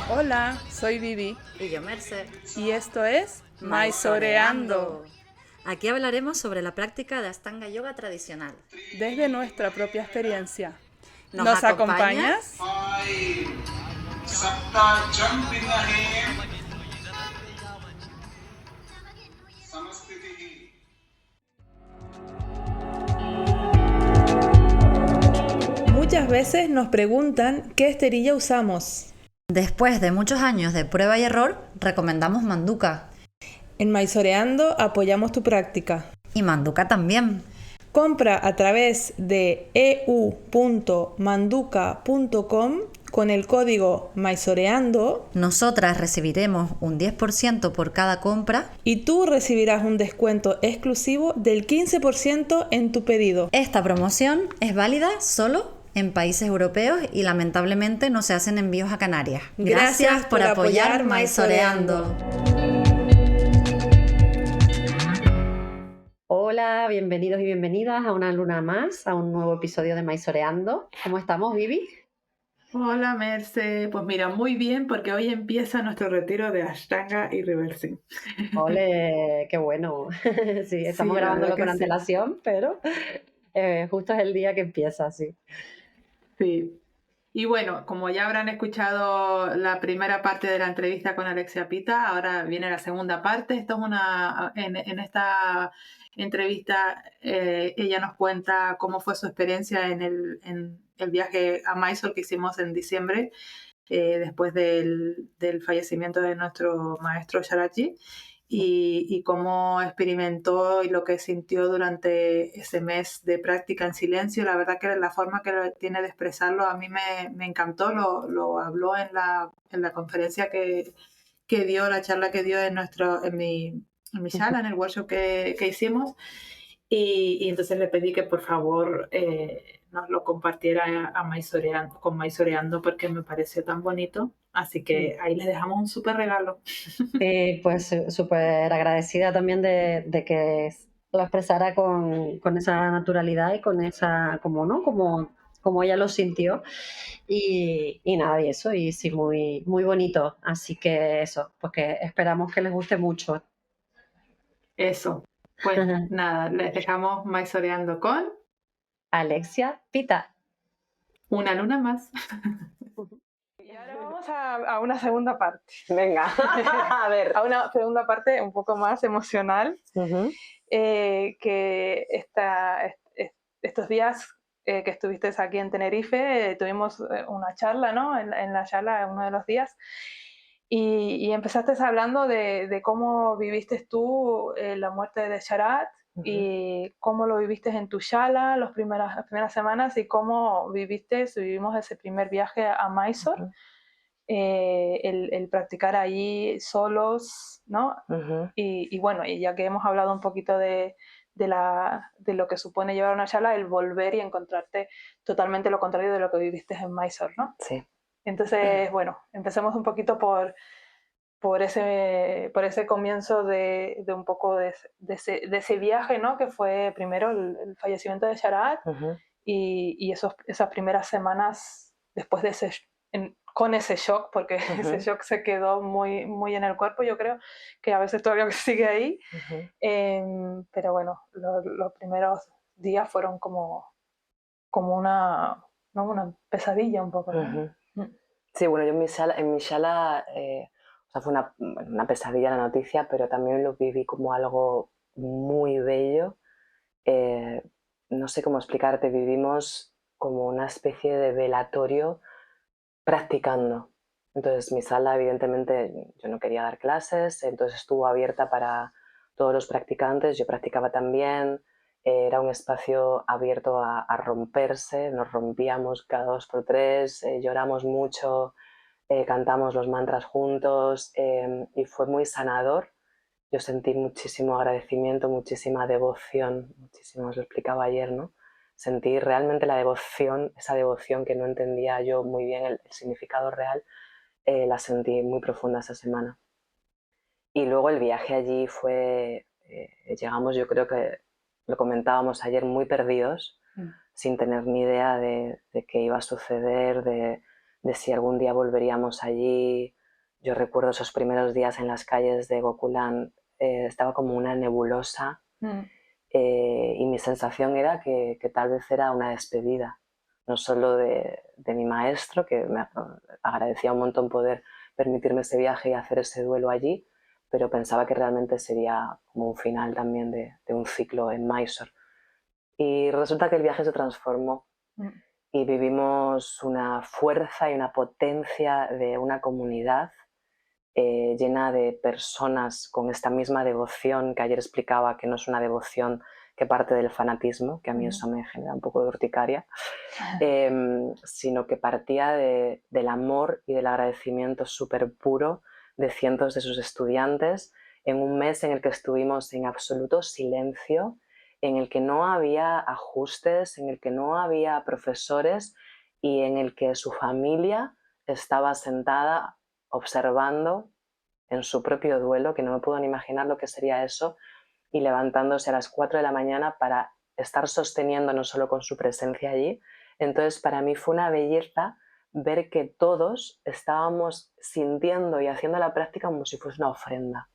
Hola, soy Vivi Y yo, Merce. y esto es Maizoreando, Maizoreando. Aquí hablaremos sobre la práctica de Ashtanga Yoga tradicional. desde nuestra propia experiencia. ¿Nos ¿Nos acompaña? acompañas? Muchas veces nos preguntan qué esterilla usamos. Después de muchos años de prueba y error, recomendamos Manduka. En Maizoreando apoyamos tu práctica. Y Manduka también. Compra a través de eu.manduka.com con el código Maizoreando Nosotras recibiremos un 10% por cada compra. y tú recibirás un descuento exclusivo del 15% en tu pedido. Esta promoción es válida solo en países europeos y lamentablemente no se hacen envíos a Canarias. Gracias por apoyar Maizoreando. Hola, bienvenidos y bienvenidas a una luna más, a un nuevo episodio de Maizoreando. ¿Cómo estamos, Vivi? Hola Merce, pues mira, muy bien porque hoy empieza nuestro retiro de Ashtanga y Reversing. Ole, qué bueno. Sí, estamos Sí, la verdad grabándolo con que sí. antelación, pero justo es el día que empieza, sí. Sí. Y bueno, como ya habrán escuchado la primera parte de la entrevista con Alexia Pita, ahora viene la segunda parte. Esto es en esta entrevista ella nos cuenta cómo fue su experiencia en el viaje a Mysore que hicimos en diciembre, después del fallecimiento de nuestro maestro Sharaji. Y cómo experimentó y lo que sintió durante ese mes de práctica en silencio. La verdad que la forma que tiene de expresarlo a mí me encantó, lo habló en la conferencia que dio, la charla que dio en mi sala, en el workshop que hicimos. Y entonces le pedí que por favor nos lo compartiera con Maizoreando porque me pareció tan bonito. Así que ahí les dejamos un súper regalo. Pues súper agradecida también de que lo expresara con esa naturalidad y con esa, como, ¿no? Como ella lo sintió. Y nada, y eso, y sí, muy, muy bonito. Así que eso, pues que esperamos que les guste mucho. Eso. Pues nada, les dejamos Maizoreando con Alexia Pita. una luna más. Y ahora vamos a una segunda parte. Venga, a ver. A una segunda parte un poco más emocional, que estos días que estuviste aquí en Tenerife, tuvimos una charla, ¿no? En la charla, uno de los días, y empezaste hablando de cómo viviste tú la muerte de Sharat y cómo lo viviste en tu shala las primeras semanas y cómo vivimos ese primer viaje a Mysore. El practicar allí solos, ¿no? Y bueno, y ya que hemos hablado un poquito de lo que supone llevar una charla, el volver y encontrarte totalmente lo contrario de lo que viviste en Mysore, ¿no? Sí. Entonces, bueno, empecemos un poquito por ese comienzo de un poco de ese viaje, ¿no? Que fue primero el fallecimiento de Sharat y esas primeras semanas después de con ese shock, porque ese shock se quedó muy, muy en el cuerpo, yo creo que a veces todavía sigue ahí, pero bueno, los primeros días fueron como una, ¿no? Una pesadilla un poco, ¿no? Sí, bueno, yo en mi sala o sea, fue una pesadilla la noticia, pero también lo viví como algo muy bello. Eh, no sé cómo explicarte, vivimos como una especie de velatorio practicando. Entonces mi sala, evidentemente, yo no quería dar clases, entonces estuvo abierta para todos los practicantes, yo practicaba también, era un espacio abierto a romperse, nos rompíamos cada dos por tres, lloramos mucho, cantamos los mantras juntos y fue muy sanador. Yo sentí muchísimo agradecimiento, muchísima devoción, muchísimo, os lo explicaba ayer, ¿no? Sentí realmente la devoción, esa devoción que no entendía yo muy bien el significado real, la sentí muy profunda esa semana. Y luego el viaje allí fue, llegamos, yo creo que lo comentábamos ayer, muy perdidos, sin tener ni idea de qué iba a suceder, de si algún día volveríamos allí. Yo recuerdo esos primeros días en las calles de Gokulan, estaba como una nebulosa, y mi sensación era que tal vez era una despedida, no solo de mi maestro, que me agradecía un montón poder permitirme ese viaje y hacer ese duelo allí, pero pensaba que realmente sería como un final también de un ciclo en Mysore. Y resulta que el viaje se transformó y vivimos una fuerza y una potencia de una comunidad llena de personas con esta misma devoción que ayer explicaba, que no es una devoción que parte del fanatismo, que a mí eso me genera un poco de urticaria, sino que partía del amor y del agradecimiento súper puro de cientos de sus estudiantes en un mes en el que estuvimos en absoluto silencio, en el que no había ajustes, en el que no había profesores y en el que su familia estaba sentada observando en su propio duelo, que no me puedo ni imaginar lo que sería eso, y levantándose a las 4 de la mañana para estar sosteniendo no solo con su presencia allí. Entonces para mí fue una belleza ver que todos estábamos sintiendo y haciendo la práctica como si fuese una ofrenda.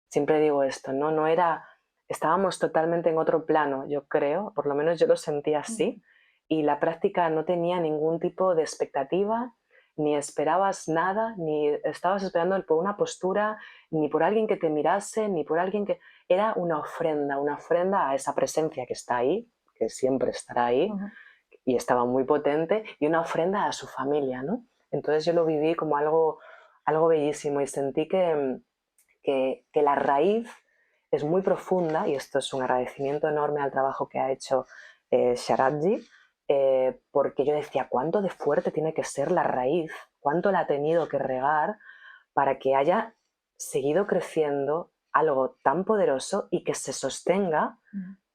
Siempre digo esto, ¿no? No era, estábamos totalmente en otro plano, yo creo, por lo menos yo lo sentía así, y la práctica no tenía ningún tipo de expectativa, ni esperabas nada, ni estabas esperando por una postura, ni por alguien que te mirase, ni por alguien que... Era una ofrenda a esa presencia que está ahí, que siempre estará ahí, y estaba muy potente, y una ofrenda a su familia, ¿no? Entonces yo lo viví como algo bellísimo y sentí que la raíz es muy profunda, y esto es un agradecimiento enorme al trabajo que ha hecho Sharadji, porque yo decía, ¿cuánto de fuerte tiene que ser la raíz? ¿Cuánto la ha tenido que regar para que haya seguido creciendo algo tan poderoso y que se sostenga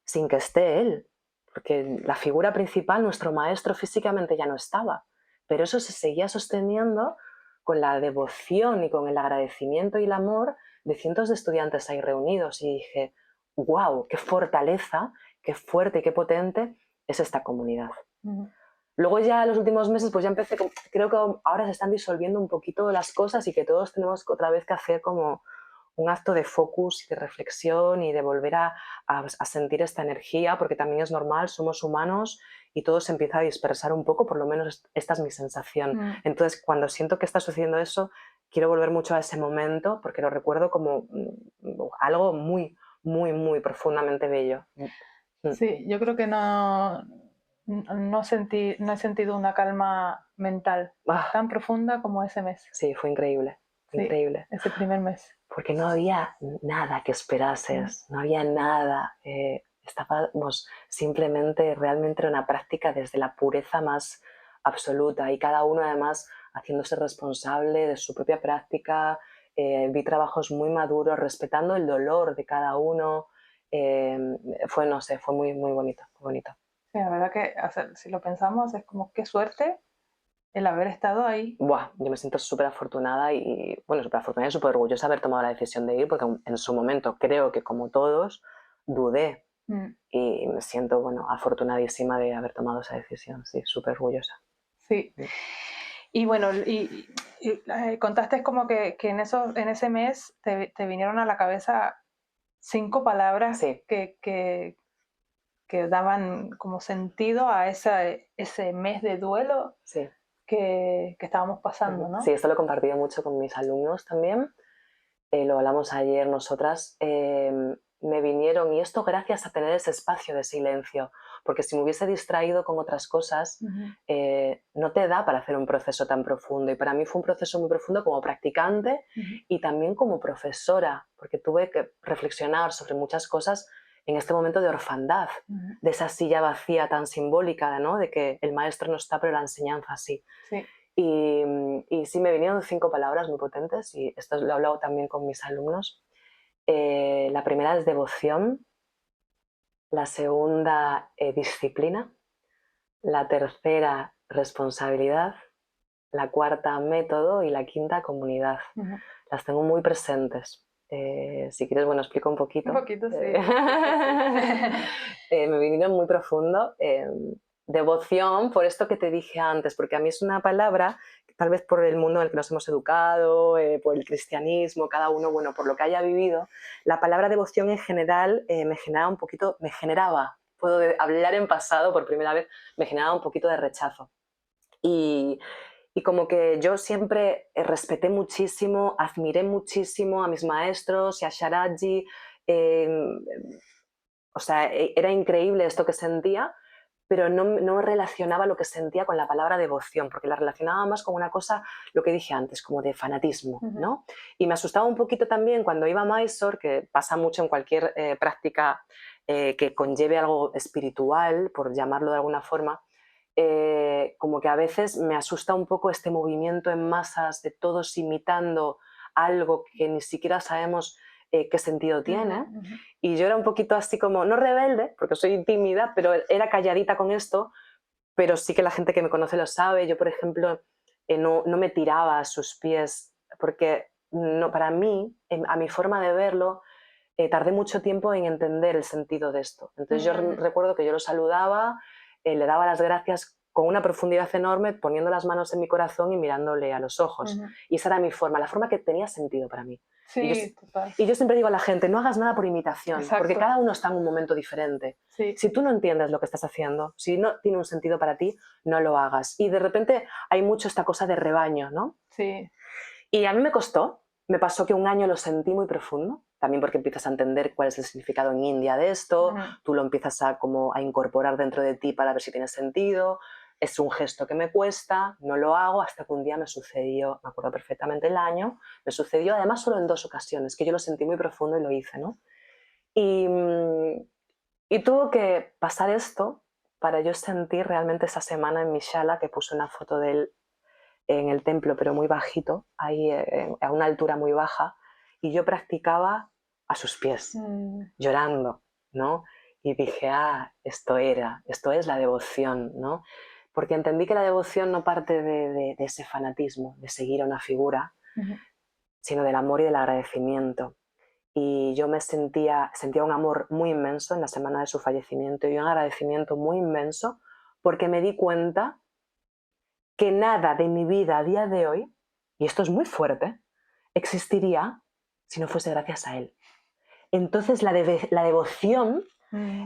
sin que esté él? Porque la figura principal, nuestro maestro, físicamente ya no estaba, pero eso se seguía sosteniendo con la devoción y con el agradecimiento y el amor de cientos de estudiantes ahí reunidos, y dije, wow, qué fortaleza, qué fuerte y qué potente es esta comunidad. Luego ya en los últimos meses pues ya empecé, creo que ahora se están disolviendo un poquito las cosas y que todos tenemos otra vez que hacer como un acto de focus y de reflexión y de volver a sentir esta energía, porque también es normal, somos humanos y todo se empieza a dispersar un poco, por lo menos esta es mi sensación. Entonces cuando siento que está sucediendo eso, quiero volver mucho a ese momento porque lo recuerdo como algo muy, muy, muy profundamente bello. Sí, yo creo que no he sentido una calma mental tan profunda como ese mes. Sí, fue increíble, increíble. Sí, ese primer mes. Porque no había nada que esperases, no había nada. Estábamos simplemente, realmente era una práctica desde la pureza más absoluta, y cada uno además haciéndose responsable de su propia práctica. Vi trabajos muy maduros, respetando el dolor de cada uno. Fue, no sé, fue muy, muy bonito, muy bonito. Sí, la verdad que, o sea, si lo pensamos, es como qué suerte el haber estado ahí. Buah, yo me siento súper afortunada y, bueno, súper afortunada y súper orgullosa de haber tomado la decisión de ir, porque en su momento creo que, como todos, dudé. Y me siento, bueno, afortunadísima de haber tomado esa decisión, sí, súper orgullosa. Sí. Y bueno, y contaste como que en ese mes te vinieron a la cabeza 5 palabras que daban como sentido a ese mes de duelo que estábamos pasando, ¿no? Sí, esto lo he compartido mucho con mis alumnos también. Lo hablamos ayer nosotras. Me vinieron, y esto gracias a tener ese espacio de silencio, porque si me hubiese distraído con otras cosas, no te da para hacer un proceso tan profundo, y para mí fue un proceso muy profundo como practicante y también como profesora, porque tuve que reflexionar sobre muchas cosas en este momento de orfandad, de esa silla vacía tan simbólica, ¿no? De que el maestro no está, pero la enseñanza sí. Sí. Y sí, me vinieron 5 palabras muy potentes, y esto lo he hablado también con mis alumnos. La primera es devoción, la segunda disciplina, la tercera responsabilidad, la cuarta método y la quinta comunidad. Las tengo muy presentes. Si quieres, bueno, explico un poquito. Un poquito, sí. Me vinieron muy profundo. Devoción, por esto que te dije antes, porque a mí es una palabra, tal vez por el mundo en el que nos hemos educado, por el cristianismo, cada uno, bueno, por lo que haya vivido, la palabra devoción en general me generaba, puedo hablar en pasado por primera vez, me generaba un poquito de rechazo. Y como que yo siempre respeté muchísimo, admiré muchísimo a mis maestros y a Sharaji. O sea, era increíble esto que sentía, pero no relacionaba lo que sentía con la palabra devoción, porque la relacionaba más con una cosa, lo que dije antes, como de fanatismo, ¿no? Y me asustaba un poquito también cuando iba a Mysore, que pasa mucho en cualquier práctica que conlleve algo espiritual, por llamarlo de alguna forma, como que a veces me asusta un poco este movimiento en masas de todos imitando algo que ni siquiera sabemos qué sentido tiene. Y yo era un poquito así como, no rebelde, porque soy tímida, pero era calladita con esto, pero sí que la gente que me conoce lo sabe. Yo, por ejemplo, no me tiraba a sus pies, porque no, para mí, a mi forma de verlo, tardé mucho tiempo en entender el sentido de esto. Entonces yo recuerdo que yo lo saludaba, le daba las gracias con una profundidad enorme, poniendo las manos en mi corazón y mirándole a los ojos. Y esa era mi forma, la forma que tenía sentido para mí. Sí, total. Y yo siempre digo a la gente, no hagas nada por imitación, Exacto. porque cada uno está en un momento diferente. Sí. Si tú no entiendes lo que estás haciendo, si no tiene un sentido para ti, no lo hagas. Y de repente hay mucho esta cosa de rebaño, ¿no? Sí. Y a mí me costó, me pasó que un año lo sentí muy profundo, también porque empiezas a entender cuál es el significado en India de esto, tú lo empiezas a incorporar dentro de ti para ver si tiene sentido. Es un gesto que me cuesta, no lo hago, hasta que un día me sucedió, me acuerdo perfectamente el año, me sucedió además solo en 2 ocasiones, que yo lo sentí muy profundo y lo hice, ¿no? Y tuvo que pasar esto para yo sentir realmente esa semana en mi shala, que puse una foto de él en el templo, pero muy bajito, ahí a una altura muy baja, y yo practicaba a sus pies, llorando, ¿no? Y dije, esto es la devoción, ¿no? Porque entendí que la devoción no parte de ese fanatismo, de seguir a una figura, sino del amor y del agradecimiento. Y yo sentía un amor muy inmenso en la semana de su fallecimiento y un agradecimiento muy inmenso, porque me di cuenta que nada de mi vida a día de hoy, y esto es muy fuerte, existiría si no fuese gracias a él. Entonces la devoción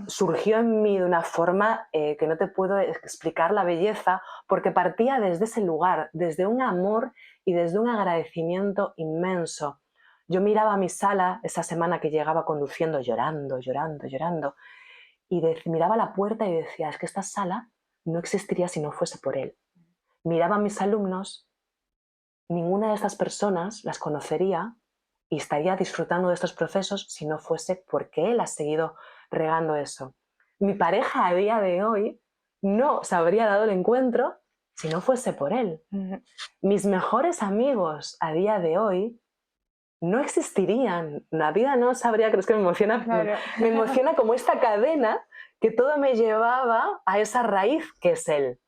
surgió en mí de una forma que no te puedo explicar la belleza, porque partía desde ese lugar, desde un amor y desde un agradecimiento inmenso. Yo miraba a mi sala esa semana que llegaba conduciendo, llorando, llorando, llorando, y miraba la puerta y decía, es que esta sala no existiría si no fuese por él. Miraba a mis alumnos, ninguna de estas personas las conocería y estaría disfrutando de estos procesos si no fuese porque él ha seguido regando eso. Mi pareja a día de hoy no se habría dado el encuentro si no fuese por él. Mis mejores amigos a día de hoy no existirían. La vida no sabría, creo que me emociona, claro. Me emociona como esta cadena que todo me llevaba a esa raíz que es él,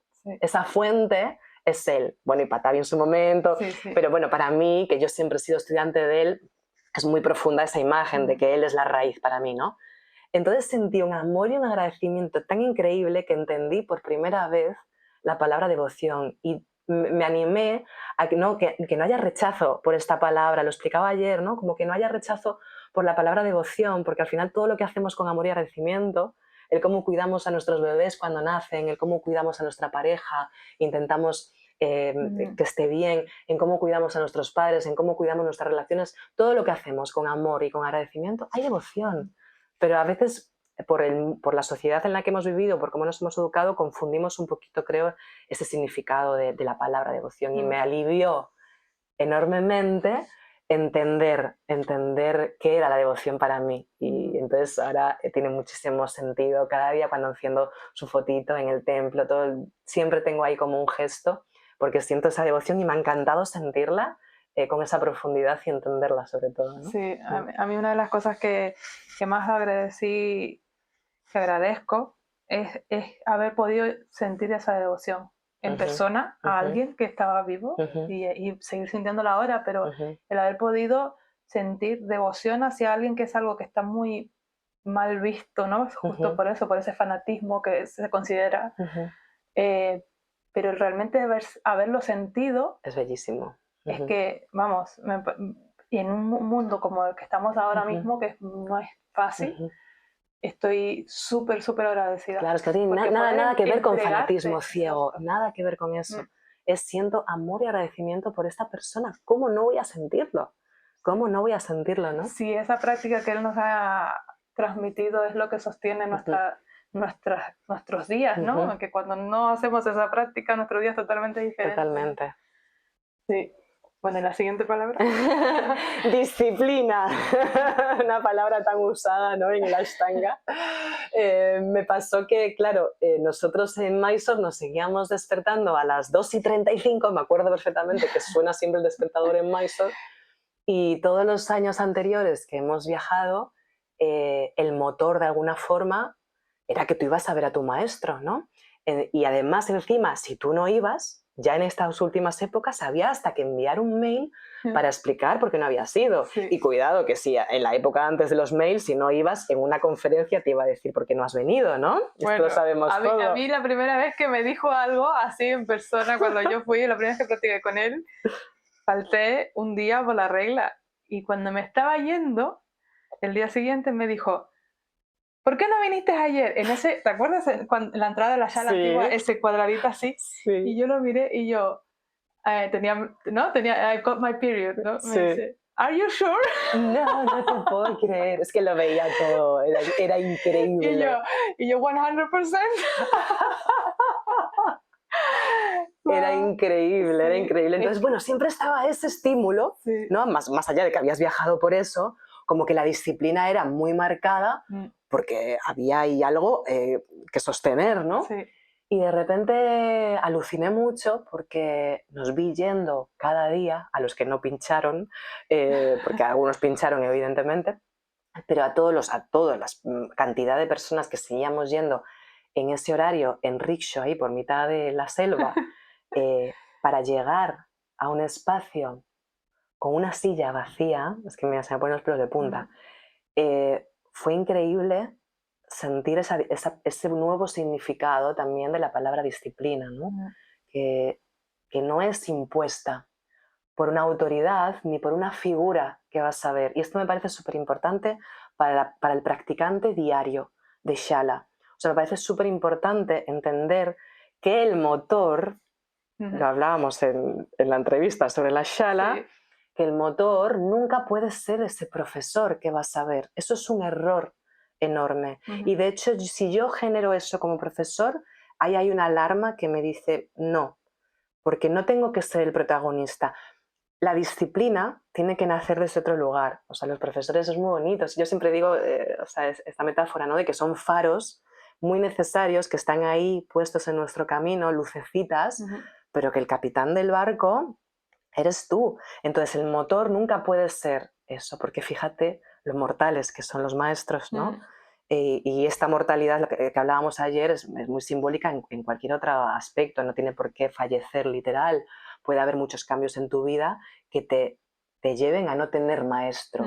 esa fuente es él. Bueno, y Patavi en su momento, pero bueno, para mí, que yo siempre he sido estudiante de él, es muy profunda esa imagen de que él es la raíz para mí, ¿no? Entonces sentí un amor y un agradecimiento tan increíble que entendí por primera vez la palabra devoción y me animé a que no haya rechazo por esta palabra, lo explicaba ayer, ¿no? Como que no haya rechazo por la palabra devoción, porque al final todo lo que hacemos con amor y agradecimiento, el cómo cuidamos a nuestros bebés cuando nacen, el cómo cuidamos a nuestra pareja, intentamos que esté bien, en cómo cuidamos a nuestros padres, en cómo cuidamos nuestras relaciones, todo lo que hacemos con amor y con agradecimiento, hay devoción. Pero a veces, por la sociedad en la que hemos vivido, por cómo nos hemos educado, confundimos un poquito, creo, ese significado de la palabra devoción. Y me alivió enormemente entender qué era la devoción para mí. Y entonces ahora tiene muchísimo sentido. Cada día cuando enciendo su fotito en el templo, siempre tengo ahí como un gesto, porque siento esa devoción y me ha encantado sentirla con esa profundidad y entenderla sobre todo, ¿no? Sí, a mí una de las cosas que más agradezco es haber podido sentir esa devoción en persona a alguien que estaba vivo y seguir sintiéndola ahora, pero el haber podido sentir devoción hacia alguien, que es algo que está muy mal visto, ¿no? Justo por eso, por ese fanatismo que se considera. Pero realmente haberlo sentido es bellísimo. es que, vamos, y en un mundo como el que estamos ahora mismo, que no es fácil, estoy súper, súper agradecida. Claro, es que no tiene nada que ver con fanatismo ciego, nada que ver con eso. Siento amor y agradecimiento por esta persona. ¿Cómo no voy a sentirlo? ¿Cómo no voy a sentirlo, no? Sí, esa práctica que él nos ha transmitido es lo que sostiene nuestros días, ¿no? Que cuando no hacemos esa práctica, nuestro día es totalmente diferente. Totalmente. Sí. Bueno, ¿y la siguiente palabra? Disciplina. Una palabra tan usada, ¿no?, en el Ashtanga. Me pasó que, claro, nosotros en Mysore nos seguíamos despertando a las 2:35, me acuerdo perfectamente que suena siempre el despertador en Mysore, y todos los años anteriores que hemos viajado, el motor de alguna forma era que tú ibas a ver a tu maestro, ¿no? Y además, encima, si tú no ibas, ya en estas últimas épocas había hasta que enviar un mail para explicar por qué no habías ido. Sí. Y cuidado, que si en la época antes de los mails, si no ibas en una conferencia, te iba a decir por qué no has venido, ¿no? Bueno, esto lo sabemos todo. A mí la primera vez que me dijo algo así en persona, cuando yo fui, la primera vez que practiqué con él, falté un día por la regla. Y cuando me estaba yendo, el día siguiente me dijo: ¿por qué no viniste ayer? En ese, ¿te acuerdas en la entrada de la sala antigua, ese cuadradito así? Sí. Y yo lo miré y yo tenía, I've got my period, ¿no? Sí. Me dice, ¿are you sure? No te puedo creer. Es que lo veía todo, era increíble. Y yo 100%. Era increíble, era increíble. Entonces, bueno, siempre estaba ese estímulo, ¿no? Más allá de que habías viajado por eso, como que la disciplina era muy marcada, porque había ahí algo que sostener, ¿no? Sí. Y de repente aluciné mucho porque nos vi yendo cada día, a los que no pincharon, porque algunos pincharon evidentemente, pero a toda la cantidad de personas que seguíamos yendo en ese horario en rickshaw ahí por mitad de la selva, para llegar a un espacio con una silla vacía, es que se me ponen los pelos de punta, fue increíble sentir ese nuevo significado también de la palabra disciplina, ¿no? Que no es impuesta por una autoridad ni por una figura que vas a ver. Y esto me parece súper importante para el practicante diario de Shala. O sea, me parece súper importante entender que el motor, lo hablábamos en la entrevista sobre la Shala, que el motor nunca puede ser ese profesor que vas a ver. Eso es un error enorme. Y de hecho, si yo genero eso como profesor, ahí hay una alarma que me dice no, porque no tengo que ser el protagonista. La disciplina tiene que nacer desde otro lugar. O sea, los profesores son muy bonitos. Yo siempre digo, esta metáfora, ¿no?, de que son faros muy necesarios que están ahí puestos en nuestro camino, lucecitas, pero que el capitán del barco eres tú. Entonces el motor nunca puede ser eso, porque fíjate lo mortales que son los maestros, ¿no? Y esta mortalidad, lo que hablábamos ayer, es muy simbólica en cualquier otro aspecto, no tiene por qué fallecer literal. Puede haber muchos cambios en tu vida que te lleven a no tener maestro.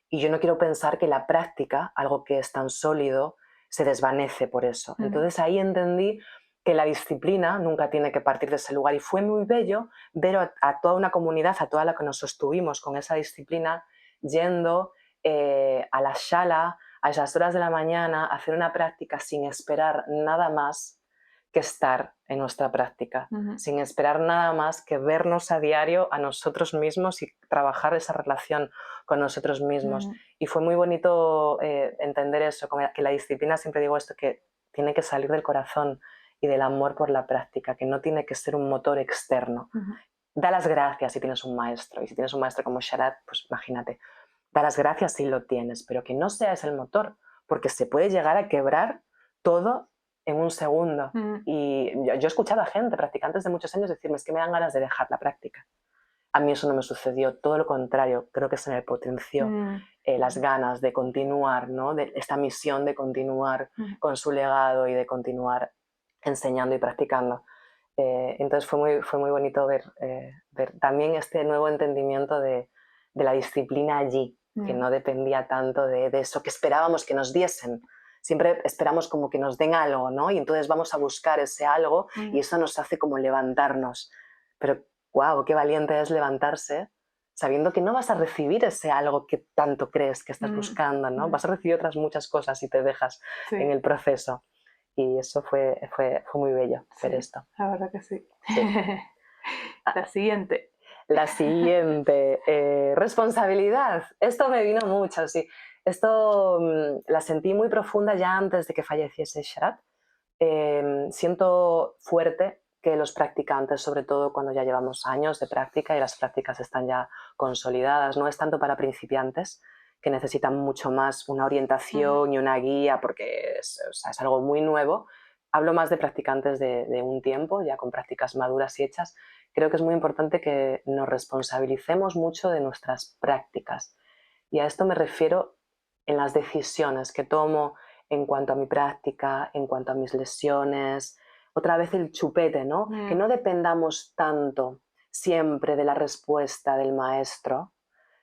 Y yo no quiero pensar que la práctica, algo que es tan sólido, se desvanece por eso. Entonces ahí entendí que la disciplina nunca tiene que partir de ese lugar. Y fue muy bello ver a toda una comunidad, a toda la que nos sostuvimos con esa disciplina, yendo a la Shala, a esas horas de la mañana, a hacer una práctica sin esperar nada más que estar en nuestra práctica, sin esperar nada más que vernos a diario a nosotros mismos y trabajar esa relación con nosotros mismos. Y fue muy bonito entender eso, que la disciplina, siempre digo esto, que tiene que salir del corazón y del amor por la práctica, que no tiene que ser un motor externo. Da las gracias si tienes un maestro, y si tienes un maestro como Sharad, pues imagínate, da las gracias si lo tienes, pero que no seas el motor, porque se puede llegar a quebrar todo en un segundo. Y yo he escuchado a gente, practicantes de muchos años, decirme, es que me dan ganas de dejar la práctica. A mí eso no me sucedió, todo lo contrario, creo que se me potenció las ganas de continuar, ¿no?, de esta misión de continuar con su legado y de continuar enseñando y practicando. Entonces fue muy bonito ver también este nuevo entendimiento de de la disciplina allí, que no dependía tanto de eso que esperábamos que nos diesen. Siempre esperamos como que nos den algo, ¿no? Y entonces vamos a buscar ese algo y eso nos hace como levantarnos. Pero, wow, qué valiente es levantarse sabiendo que no vas a recibir ese algo que tanto crees que estás buscando, ¿no? Vas a recibir otras muchas cosas si te dejas en el proceso. Y eso fue muy bello ver esto. La verdad que sí. Sí. La siguiente. La siguiente, responsabilidad. Esto me vino mucho, sí. Esto la sentí muy profunda ya antes de que falleciese Sharat. Siento fuerte que los practicantes, sobre todo cuando ya llevamos años de práctica y las prácticas están ya consolidadas, no es tanto para principiantes, que necesitan mucho más una orientación y una guía porque es algo muy nuevo. Hablo más de practicantes de un tiempo, ya con prácticas maduras y hechas. Creo que es muy importante que nos responsabilicemos mucho de nuestras prácticas. Y a esto me refiero en las decisiones que tomo en cuanto a mi práctica, en cuanto a mis lesiones. Otra vez el chupete, ¿no? Que no dependamos tanto siempre de la respuesta del maestro,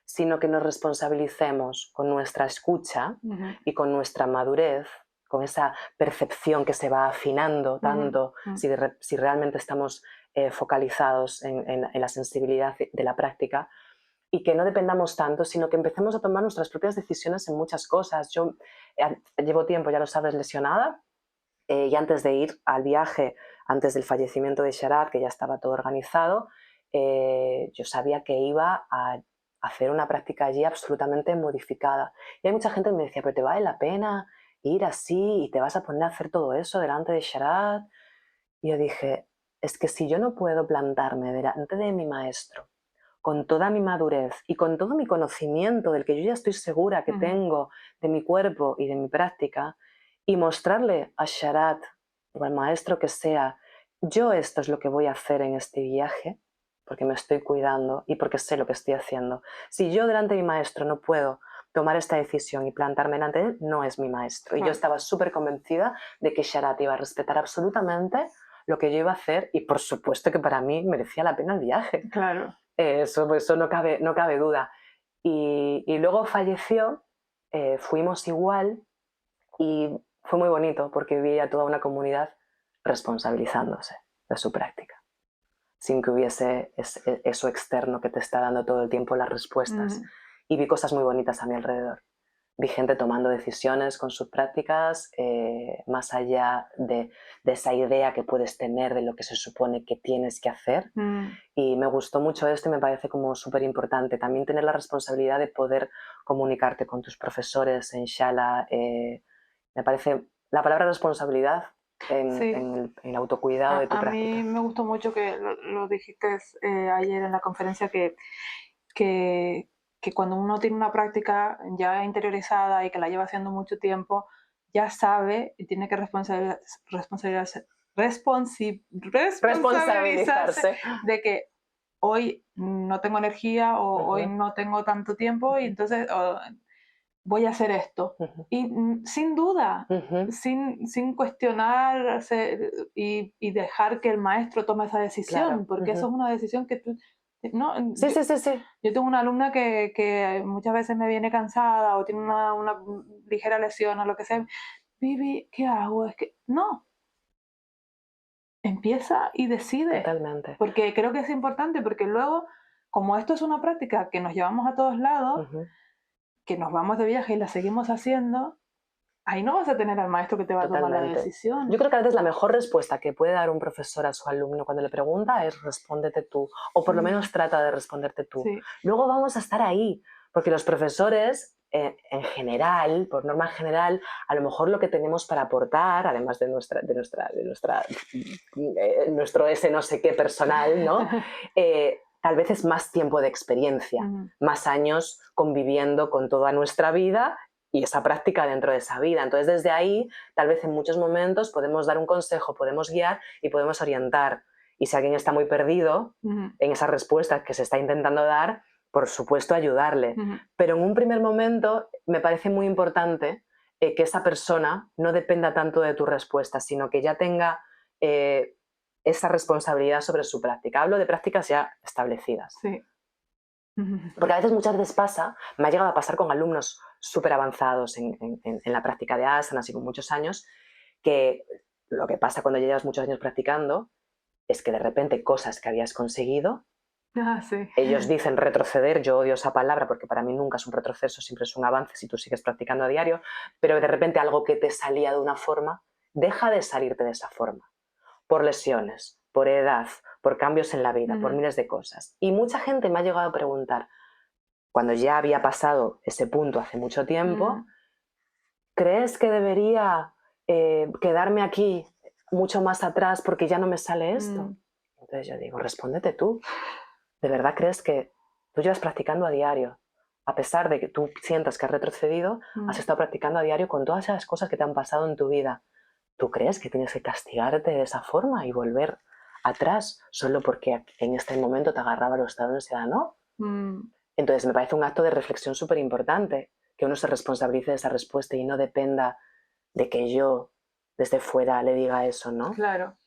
sino que nos responsabilicemos con nuestra escucha y con nuestra madurez, con esa percepción que se va afinando tanto si realmente estamos focalizados en la sensibilidad de la práctica, y que no dependamos tanto, sino que empecemos a tomar nuestras propias decisiones en muchas cosas. Yo llevo tiempo, ya lo sabes, lesionada, y antes de ir al viaje, antes del fallecimiento de Sharat, que ya estaba todo organizado, yo sabía que iba a hacer una práctica allí absolutamente modificada. Y hay mucha gente que me decía, pero ¿te vale la pena ir así y te vas a poner a hacer todo eso delante de Sharat? Y yo dije, es que si yo no puedo plantarme delante de mi maestro con toda mi madurez y con todo mi conocimiento del que yo ya estoy segura que tengo de mi cuerpo y de mi práctica, y mostrarle a Sharat o al maestro que sea, yo esto es lo que voy a hacer en este viaje, porque me estoy cuidando y porque sé lo que estoy haciendo. Si yo delante de mi maestro no puedo tomar esta decisión y plantarme delante de él, no es mi maestro. Y yo estaba súper convencida de que Sharat iba a respetar absolutamente lo que yo iba a hacer, y por supuesto que para mí merecía la pena el viaje. Claro. Eso no cabe duda. Y luego falleció, fuimos igual y fue muy bonito porque vi a toda una comunidad responsabilizándose de su práctica, sin que hubiese eso externo que te está dando todo el tiempo las respuestas. Y vi cosas muy bonitas a mi alrededor. Vi gente tomando decisiones con sus prácticas, más allá de esa idea que puedes tener de lo que se supone que tienes que hacer. Y me gustó mucho esto y me parece como súper importante. También tener la responsabilidad de poder comunicarte con tus profesores en Shala. Me parece la palabra responsabilidad en el autocuidado de tu práctica. A mí me gustó mucho que lo dijiste ayer en la conferencia, que cuando uno tiene una práctica ya interiorizada y que la lleva haciendo mucho tiempo, ya sabe y tiene que responsabilizarse de que hoy no tengo energía o hoy no tengo tanto tiempo y entonces voy a hacer esto. Y sin duda, sin cuestionarse y dejar que el maestro tome esa decisión, porque eso es una decisión que tú... No, sí. Yo tengo una alumna que muchas veces me viene cansada o tiene una ligera lesión o lo que sea. Vivi, ¿qué hago? Es que no. Empieza y decide. Totalmente. Porque creo que es importante, porque luego, como esto es una práctica que nos llevamos a todos lados, que nos vamos de viaje y la seguimos haciendo, ahí no vas a tener al maestro que te va a tomar la decisión. Yo creo que a veces la mejor respuesta que puede dar un profesor a su alumno cuando le pregunta es respóndete tú, o por lo menos trata de responderte tú. Sí. Luego vamos a estar ahí, porque los profesores, en general, por norma general, a lo mejor lo que tenemos para aportar, además de nuestro ese no sé qué personal, ¿no? Tal vez es más tiempo de experiencia, más años conviviendo con toda nuestra vida y esa práctica dentro de esa vida. Entonces, desde ahí, tal vez en muchos momentos podemos dar un consejo, podemos guiar y podemos orientar. Y si alguien está muy perdido en esas respuestas que se está intentando dar, por supuesto, ayudarle. Pero en un primer momento me parece muy importante que esa persona no dependa tanto de tu respuesta, sino que ya tenga esa responsabilidad sobre su práctica. Hablo de prácticas ya establecidas. Sí. Porque a veces, muchas veces pasa, me ha llegado a pasar con alumnos súper avanzados en la práctica de asanas y con muchos años, que lo que pasa cuando llevas muchos años practicando es que de repente cosas que habías conseguido, Sí. ellos dicen retroceder, yo odio esa palabra porque para mí nunca es un retroceso, siempre es un avance si tú sigues practicando a diario, pero de repente algo que te salía de una forma, deja de salirte de esa forma, por lesiones, por edad, por cambios en la vida, por miles de cosas. Y mucha gente me ha llegado a preguntar, cuando ya había pasado ese punto hace mucho tiempo, ¿crees que debería quedarme aquí mucho más atrás porque ya no me sale esto? Entonces yo digo, respóndete tú. ¿De verdad crees que tú llevas practicando a diario? A pesar de que tú sientas que has retrocedido, has estado practicando a diario con todas esas cosas que te han pasado en tu vida. ¿Tú crees que tienes que castigarte de esa forma y volver atrás solo porque en este momento te agarraba los talones y ahora no? Entonces me parece un acto de reflexión súper importante, que uno se responsabilice de esa respuesta y no dependa de que yo desde fuera le diga eso, ¿no? Claro.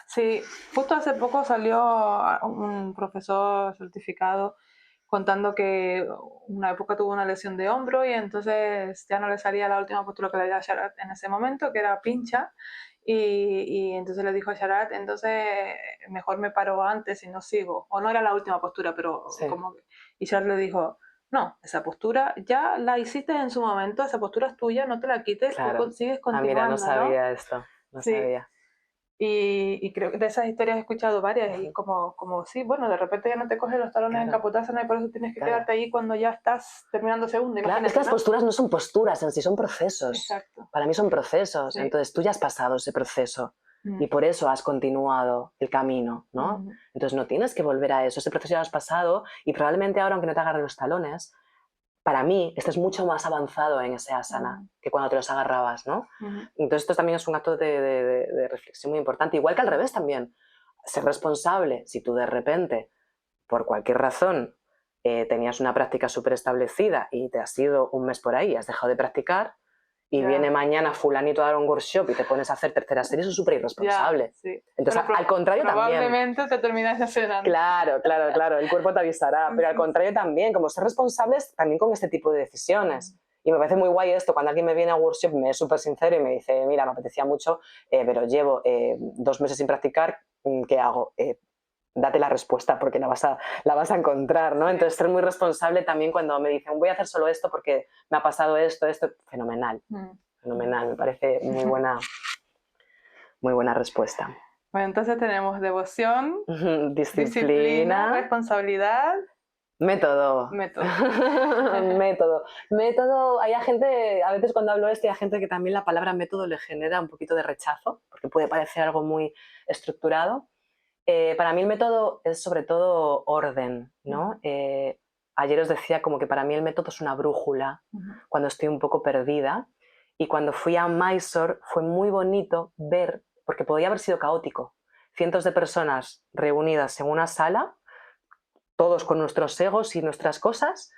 Sí, justo hace poco salió un profesor certificado contando que una época tuvo una lesión de hombro y entonces ya no le salía la última postura que le dio a Sharat en ese momento, que era pincha, y entonces le dijo a Sharat, entonces mejor me paro antes y no sigo. O no era la última postura, pero Sí. como que... Y Sharat le dijo, no, esa postura ya la hiciste en su momento, esa postura es tuya, no te la quites, Claro. tú sigues Ah, continuando, mira, no sabía esto, no Sí. sabía. Y creo que de esas historias he escuchado varias y como sí, bueno, de repente ya no te coges los talones en Claro. capotazos y por eso tienes que Claro. quedarte ahí cuando ya estás terminando segundo, Claro, imagínate, es que las ¿no? posturas no son posturas en sí, son procesos. Exacto. Para mí son procesos. Sí. Entonces tú ya has pasado ese proceso y por eso has continuado el camino, ¿no? Entonces no tienes que volver a eso. Ese proceso ya lo has pasado y probablemente ahora, aunque no te agarren los talones, para mí estés mucho más avanzado en ese asana que cuando te los agarrabas, ¿no? Entonces esto también es un acto de reflexión muy importante. Igual que al revés también. Ser responsable si tú de repente, por cualquier razón, tenías una práctica súper establecida y te has ido un mes por ahí y has dejado de practicar y viene mañana fulanito a dar un workshop y te pones a hacer tercera serie, eso es súper irresponsable. Sí. Entonces, al contrario también. Probablemente te terminas lesionando. Claro, el cuerpo te avisará, pero al contrario también, como ser responsables también con este tipo de decisiones. Y me parece muy guay esto, cuando alguien me viene a workshop, me es súper sincero y me dice, mira, me apetecía mucho, pero llevo 2 meses sin practicar, ¿qué hago? Date la respuesta porque la vas a encontrar, ¿no? Entonces ser muy responsable también cuando me dicen voy a hacer solo esto porque me ha pasado esto, fenomenal, fenomenal, me parece muy buena respuesta. Bueno, entonces tenemos devoción, disciplina, responsabilidad, método. Método, hay gente, a veces cuando hablo esto hay gente que también la palabra método le genera un poquito de rechazo porque puede parecer algo muy estructurado. Para mí el método es sobre todo orden, ¿no? Ayer os decía como que para mí el método es una brújula cuando estoy un poco perdida y cuando fui a Mysore fue muy bonito ver, porque podía haber sido caótico, cientos de personas reunidas en una sala, todos con nuestros egos y nuestras cosas,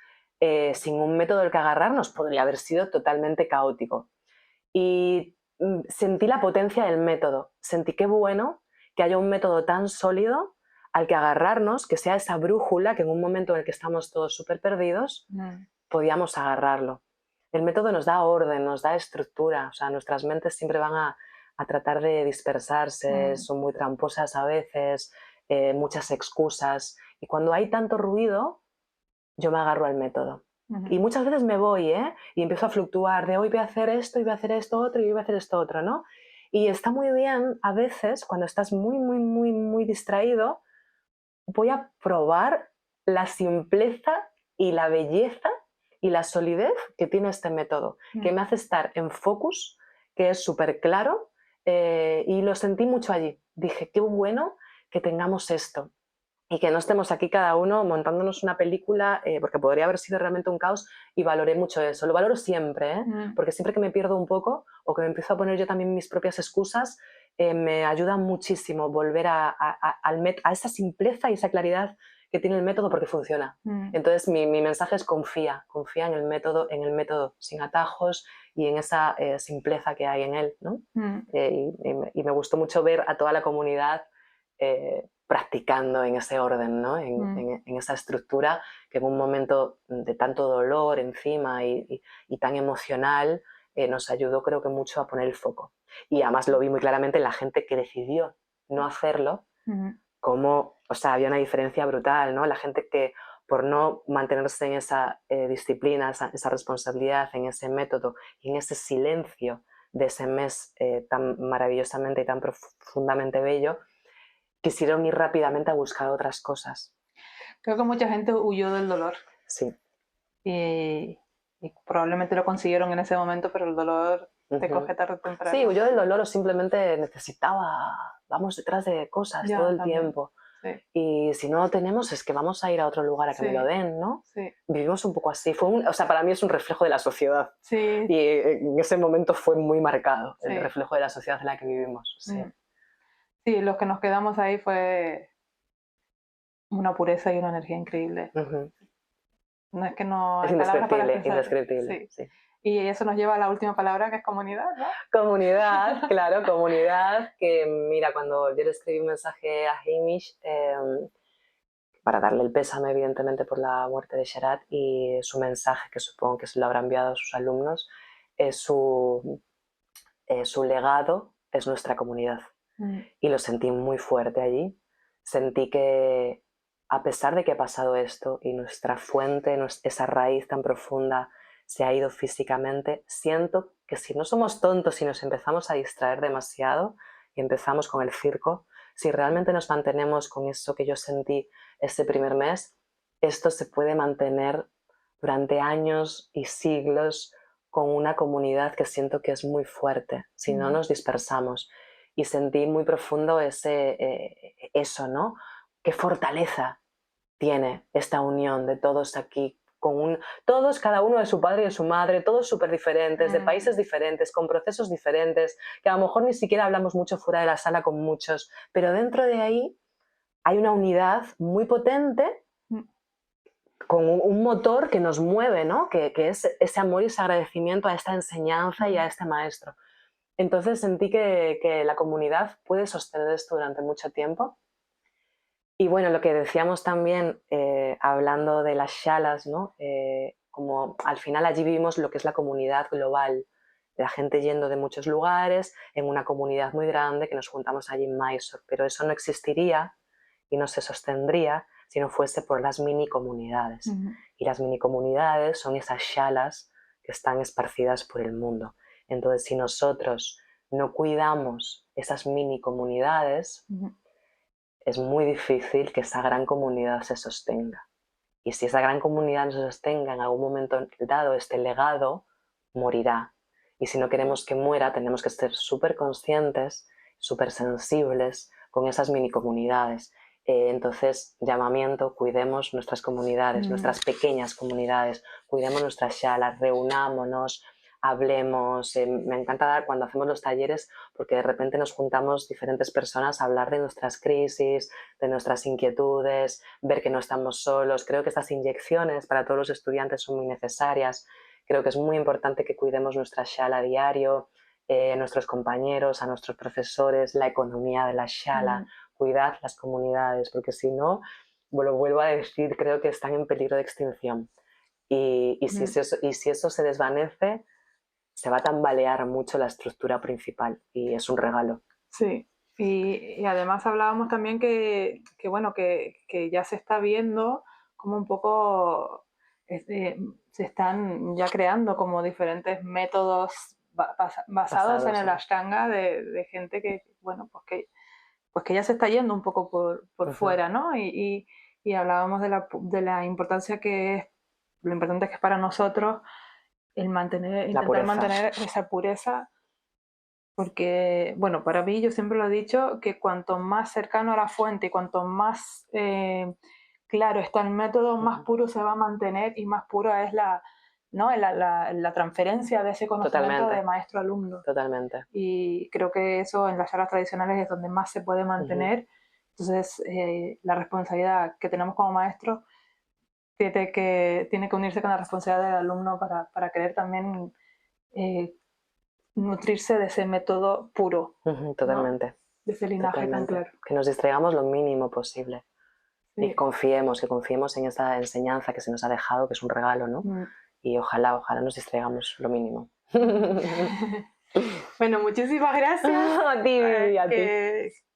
sin un método del que agarrarnos, podría haber sido totalmente caótico. Y sentí la potencia del método, sentí qué bueno que haya un método tan sólido al que agarrarnos, que sea esa brújula que en un momento en el que estamos todos súper perdidos, podíamos agarrarlo. El método nos da orden, nos da estructura, o sea, nuestras mentes siempre van a tratar de dispersarse, son muy tramposas a veces, muchas excusas, y cuando hay tanto ruido, yo me agarro al método. Y muchas veces me voy, y empiezo a fluctuar de hoy voy a hacer esto, y voy a hacer esto otro, y voy a hacer esto otro, ¿no? Y está muy bien, a veces, cuando estás muy distraído, voy a probar la simpleza y la belleza y la solidez que tiene este método, que me hace estar en focus, que es súper claro, y lo sentí mucho allí. Dije, qué bueno que tengamos esto. Y que no estemos aquí cada uno montándonos una película, porque podría haber sido realmente un caos y valoré mucho eso. Lo valoro siempre, porque siempre que me pierdo un poco o que me empiezo a poner yo también mis propias excusas, me ayuda muchísimo volver a esa simpleza y esa claridad que tiene el método porque funciona. Entonces mi mensaje es confía en el método sin atajos y en esa simpleza que hay en él, ¿no? Y me gustó mucho ver a toda la comunidad practicando en ese orden, ¿no? En esa estructura que en un momento de tanto dolor encima y tan emocional nos ayudó, creo que mucho, a poner el foco. Y además lo vi muy claramente en la gente que decidió no hacerlo, como, o sea, había una diferencia brutal, ¿no? La gente que por no mantenerse en esa disciplina, esa responsabilidad, en ese método y en ese silencio de ese mes tan maravillosamente y tan profundamente bello, quisieron ir rápidamente a buscar otras cosas. Creo que mucha gente huyó del dolor. Sí. Y probablemente lo consiguieron en ese momento, pero el dolor te coge tarde o temprano. Sí, huyó del dolor o simplemente necesitaba, vamos detrás de cosas todo el tiempo. Sí. Y si no lo tenemos es que vamos a ir a otro lugar a que me lo den, ¿no? Sí. Vivimos un poco así. O sea, para mí es un reflejo de la sociedad. Sí. Y en ese momento fue muy marcado el reflejo de la sociedad en la que vivimos. Sí. Sí, los que nos quedamos ahí fue una pureza y una energía increíble. No es que no... Es indescriptible, indescriptible. Sí. Y eso nos lleva a la última palabra, que es comunidad, ¿no? Comunidad, claro, comunidad. Que mira, cuando yo le escribí un mensaje a Hamish para darle el pésame, evidentemente, por la muerte de Sherat, y su mensaje, que supongo que se lo habrá enviado a sus alumnos, su legado es nuestra comunidad. Y lo sentí muy fuerte allí. Sentí que, a pesar de que ha pasado esto y nuestra fuente, esa raíz tan profunda, se ha ido físicamente, siento que si no somos tontos y nos empezamos a distraer demasiado y empezamos con el circo, si realmente nos mantenemos con eso que yo sentí ese primer mes, esto se puede mantener durante años y siglos con una comunidad que siento que es muy fuerte, si no nos dispersamos. Y sentí muy profundo eso, ¿no? Qué fortaleza tiene esta unión de todos aquí, todos, cada uno de su padre y de su madre, todos súper diferentes, de países diferentes, con procesos diferentes, que a lo mejor ni siquiera hablamos mucho fuera de la sala con muchos, pero dentro de ahí hay una unidad muy potente, con un motor que nos mueve, ¿no? Que es ese amor y ese agradecimiento a esta enseñanza y a este maestro. Entonces sentí que la comunidad puede sostener esto durante mucho tiempo. Y bueno, lo que decíamos también, hablando de las shalas, ¿no? Como al final allí vivimos lo que es la comunidad global, de la gente yendo de muchos lugares, en una comunidad muy grande que nos juntamos allí en Mysore, pero eso no existiría y no se sostendría si no fuese por las mini comunidades. Y las mini comunidades son esas shalas que están esparcidas por el mundo. Entonces, si nosotros no cuidamos esas mini comunidades, es muy difícil que esa gran comunidad se sostenga. Y si esa gran comunidad no se sostenga, en algún momento dado, este legado morirá. Y si no queremos que muera, tenemos que ser súper conscientes, súper sensibles con esas mini comunidades. Entonces, llamamiento, cuidemos nuestras comunidades, nuestras pequeñas comunidades, cuidemos nuestras shalas, reunámonos, hablemos. Me encanta cuando hacemos los talleres porque de repente nos juntamos diferentes personas a hablar de nuestras crisis, de nuestras inquietudes, ver que no estamos solos. Creo que estas inyecciones para todos los estudiantes son muy necesarias. Creo que es muy importante que cuidemos nuestra shala a diario, a nuestros compañeros, a nuestros profesores, la economía de la shala. Cuidad las comunidades, porque si no, lo vuelvo a decir, creo que están en peligro de extinción. Y si eso se desvanece, se va a tambalear mucho la estructura principal y es un regalo. Sí, y además hablábamos también que ya se está viendo como un poco se están ya creando como diferentes métodos basados en el Ashtanga de gente que, bueno, pues que ya se está yendo un poco por fuera, ¿no? Y hablábamos de la importancia que es, lo importante que es para nosotros el intentar mantener esa pureza, porque, bueno, para mí, yo siempre lo he dicho, que cuanto más cercano a la fuente y cuanto más claro está el método, más puro se va a mantener y más pura es la transferencia de ese conocimiento de maestro-alumno. Totalmente. Y creo que eso en las salas tradicionales es donde más se puede mantener. Entonces, la responsabilidad que tenemos como maestros tiene que unirse con la responsabilidad del alumno para querer también nutrirse de ese método puro. Totalmente. de ese linaje tan Totalmente. claro. Que nos distraigamos lo mínimo posible. Sí. Y que confiemos en esta enseñanza que se nos ha dejado, que es un regalo, ¿no? Y ojalá nos distraigamos lo mínimo. Bueno, muchísimas gracias. A ti, a ti.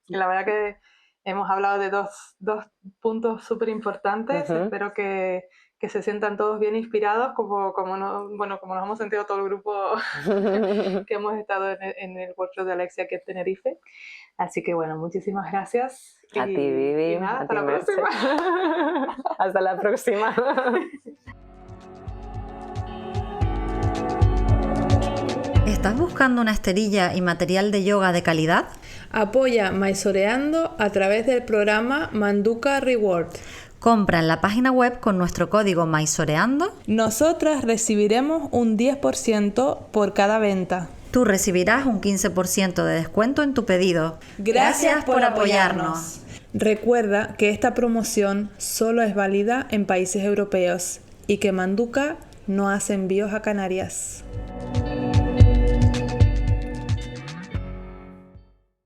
La verdad que hemos hablado de dos puntos súper importantes. Espero que se sientan todos bien inspirados, como nos hemos sentido todo el grupo que hemos estado en el workshop de Alexia aquí en Tenerife. Así que bueno, muchísimas gracias. A ti, Vivi. Y nada, a hasta ti, la Merche. próxima. Hasta la próxima. ¿Estás buscando una esterilla y material de yoga de calidad? Apoya Maizoreando a través del programa Manduka Reward. Compra en la página web con nuestro código Maizoreando. Nosotras recibiremos un 10% por cada venta. Tú recibirás un 15% de descuento en tu pedido. Gracias por apoyarnos. Recuerda que esta promoción solo es válida en países europeos y que Manduka no hace envíos a Canarias.